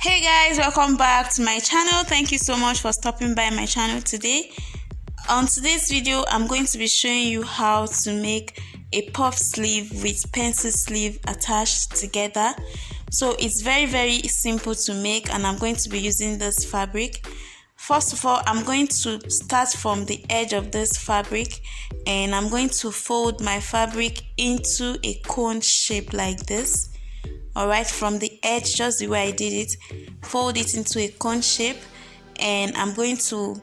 Hey guys, welcome back to my channel. Thank you so much for stopping by my channel today. On today's video, I'm going to be showing you how to make a puff sleeve with pencil sleeve attached together. So it's very simple to make, and I'm going to be using this fabric. First of all, I'm going to start from the edge of this fabric, and I'm going to fold my fabric into a cone shape like this. Alright, from the edge, just the way I did it, fold it into a cone shape, and I'm going to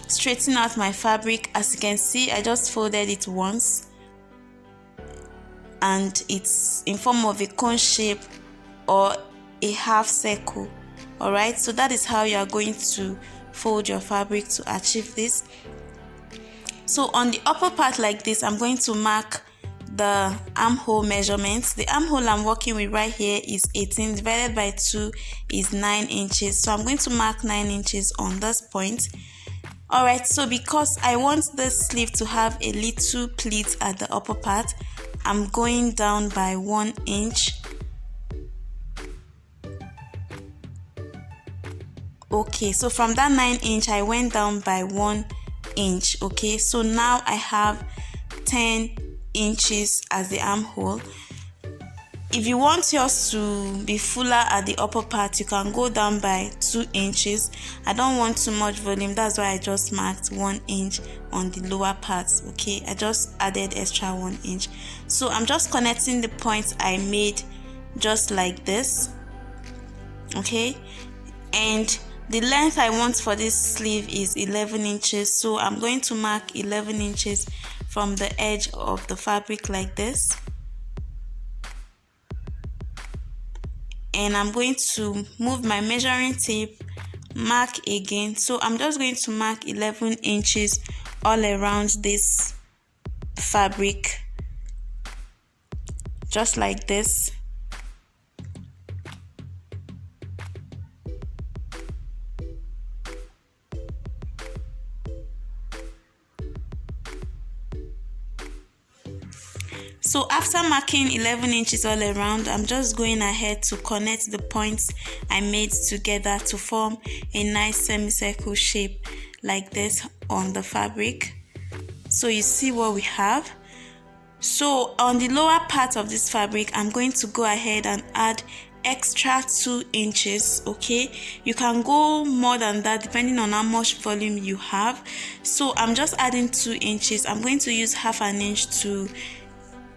straighten out my fabric. As you can see, I just folded it once and it's in form of a cone shape or a half circle. Alright, so that is how you are going to fold your fabric to achieve this. So on the upper part like this, I'm going to mark the armhole measurements. The armhole I'm working with right here is 18 divided by 2 is 9 inches. So I'm going to mark 9 inches on this point. Alright, so because I want this sleeve to have a little pleat at the upper part, I'm going down by 1 inch. Okay, so from that 9 inch I went down by 1 inch. Okay, so now I have 10 inches as the armhole. If you want yours to be fuller at the upper part, you can go down by 2 inches. I don't want too much volume, that's why I just marked 1 inch on the lower parts. Okay, I just added extra 1 inch. So I'm just connecting the points I made just like this. Okay, and the length I want for this sleeve is 11 inches. So I'm going to mark 11 inches from the edge of the fabric like this, and I'm going to move my measuring tape, mark again. So I'm just going to mark 11 inches all around this fabric, just like this. So after marking 11 inches all around, I'm just going ahead to connect the points I made together to form a nice semicircle shape like this on the fabric. So you see what we have. So on the lower part of this fabric, I'm going to go ahead and add extra 2 inches. Okay, you can go more than that depending on how much volume you have. So I'm just adding 2 inches. I'm going to use half an inch to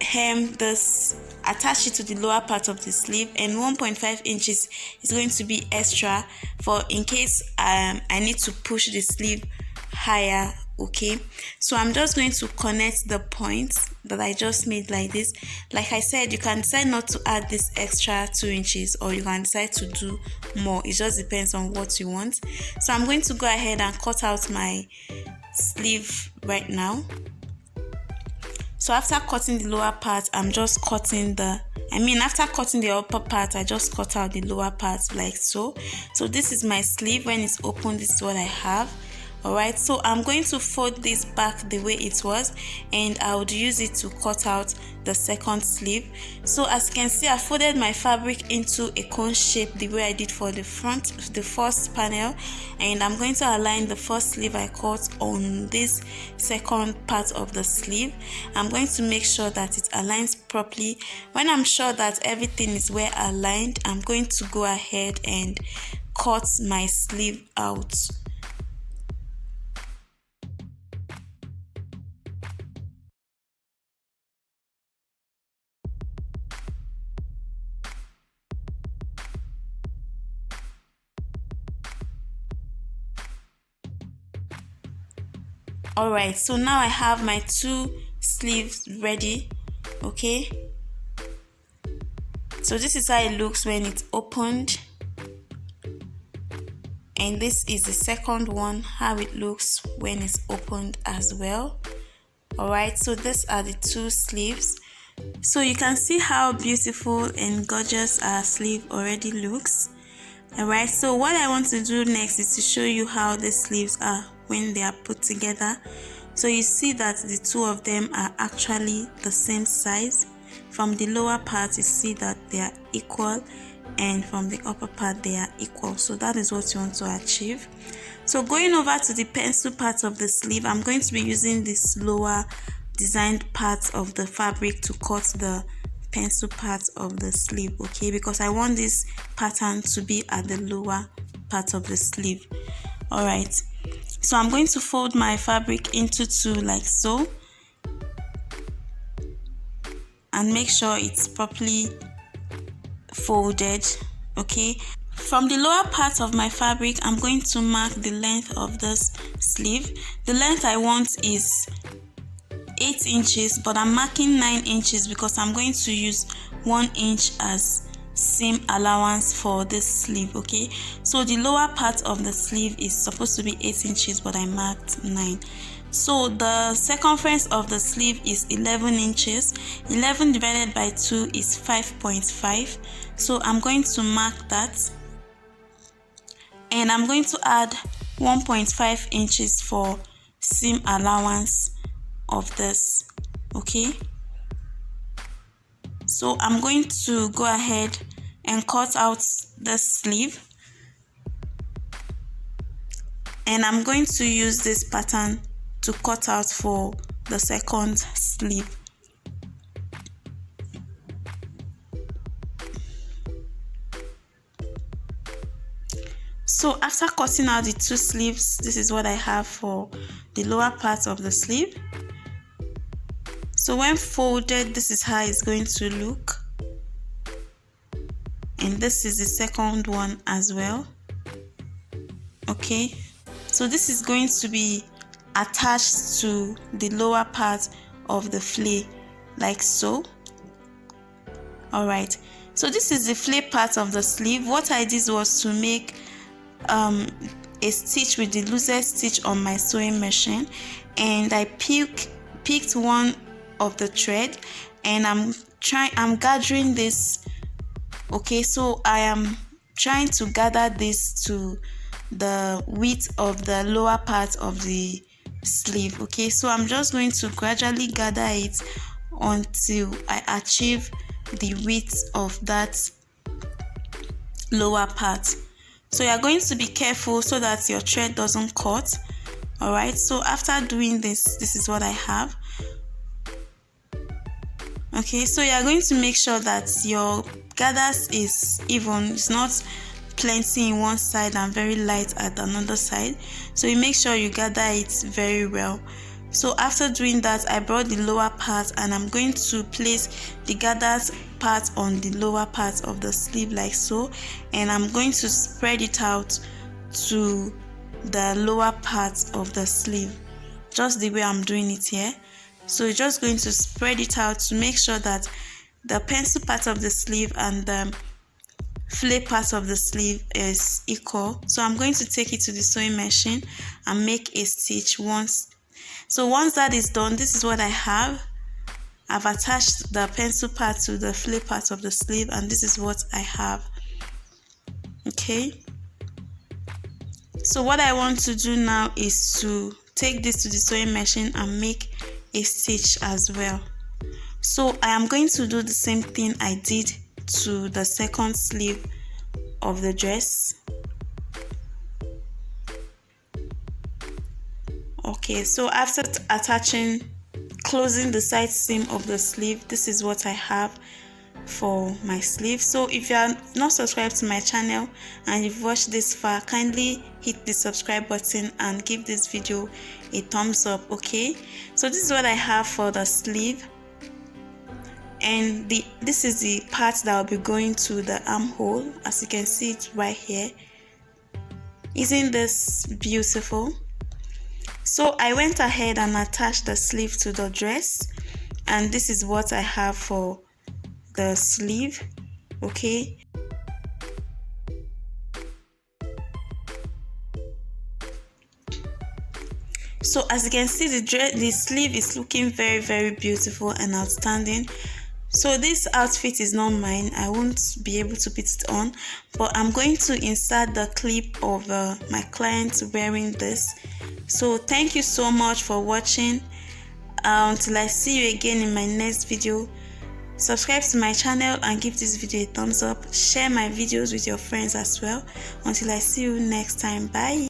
hem this, attach it to the lower part of the sleeve, and 1.5 inches is going to be extra for in case I need to push the sleeve higher. Okay, so I'm just going to connect the points that I just made like this. Like I said, you can decide not to add this extra 2 inches, or you can decide to do more. It just depends on what you want. So I'm going to go ahead and cut out my sleeve right now. So after cutting the lower part, I'm just cutting after cutting the upper part, I just cut out the lower part like so. So this is my sleeve. When it's open, this is what I have. Alright, so I'm going to fold this back the way it was, and I would use it to cut out the second sleeve. So as you can see, I folded my fabric into a cone shape the way I did for the first panel, and I'm going to align the first sleeve I cut on this second part of the sleeve. I'm going to make sure that it aligns properly. When I'm sure that everything is well aligned, I'm going to go ahead and cut my sleeve out. Alright, so now I have my 2 sleeves ready. Okay, so this is how it looks when it's opened, and this is the second one, how it looks when it's opened as well. Alright, so these are the 2 sleeves. So you can see how beautiful and gorgeous our sleeve already looks. Alright, so what I want to do next is to show you how the sleeves are when they are put together. So you see that the 2 of them are actually the same size. From the lower part, you see that they are equal, and from the upper part they are equal. So that is what you want to achieve. So going over to the pencil part of the sleeve, I'm going to be using this lower designed part of the fabric to cut the pencil part of the sleeve, okay, because I want this pattern to be at the lower part of the sleeve. All right, so I'm going to fold my fabric into two like so, and make sure it's properly folded, okay. From the lower part of my fabric, I'm going to mark the length of this sleeve. The length I want is 8 inches, but I'm marking 9 inches because I'm going to use 1 inch as seam allowance for this sleeve, okay. So the lower part of the sleeve is supposed to be 8 inches, but I marked 9. So the circumference of the sleeve is 11 inches. 11 divided by 2 is 5.5. So I'm going to mark that, and I'm going to add 1.5 inches for seam allowance of this, okay. So I'm going to go ahead and cut out the sleeve, and I'm going to use this pattern to cut out for the second sleeve. So after cutting out the two sleeves, this is what I have for the lower part of the sleeve. So when folded, this is how it's going to look, and this is the second one as well, okay. So this is going to be attached to the lower part of the flay like so. All right, so this is the flay part of the sleeve. What I did was to make a stitch with the loosest stitch on my sewing machine, and I picked one of the thread, and I'm gathering this, okay. So I am trying to gather this to the width of the lower part of the sleeve, okay. So I'm just going to gradually gather it until I achieve the width of that lower part. So you're going to be careful so that your thread doesn't cut. All right, so after doing this, this is what I have. Okay, so you're going to make sure that your gathers is even. It's not plenty in one side and very light at another side. So you make sure you gather it very well. So after doing that, I brought the lower part, and I'm going to place the gathered part on the lower part of the sleeve like so, and I'm going to spread it out to the lower part of the sleeve, just the way I'm doing it here. So you're just going to spread it out to make sure that the pencil part of the sleeve and the flay part of the sleeve is equal. So I'm going to take it to the sewing machine and make a stitch once. So once that is done, this is what I have. I've attached the pencil part to the flay part of the sleeve, and this is what I have, okay. So what I want to do now is to take this to the sewing machine and make a stitch as well. So I am going to do the same thing I did to the second sleeve of the dress. Okay, so after closing the side seam of the sleeve, this is what I have for my sleeve. So if you are not subscribed to my channel and you've watched this far, kindly hit the subscribe button and give this video a thumbs up, okay. So this is what I have for the sleeve, and this is the part that will be going to the armhole. As you can see it right here. Isn't this beautiful? So I went ahead and attached the sleeve to the dress, and this is what I have for the sleeve, okay. So as you can see, the sleeve is looking very, very beautiful and outstanding. So this outfit is not mine. I won't be able to put it on, but I'm going to insert the clip of my client wearing this. So thank you so much for watching. Until I see you again in my next video, Subscribe to my channel and give this video a thumbs up. Share my videos with your friends as well. Until I see you next time. Bye.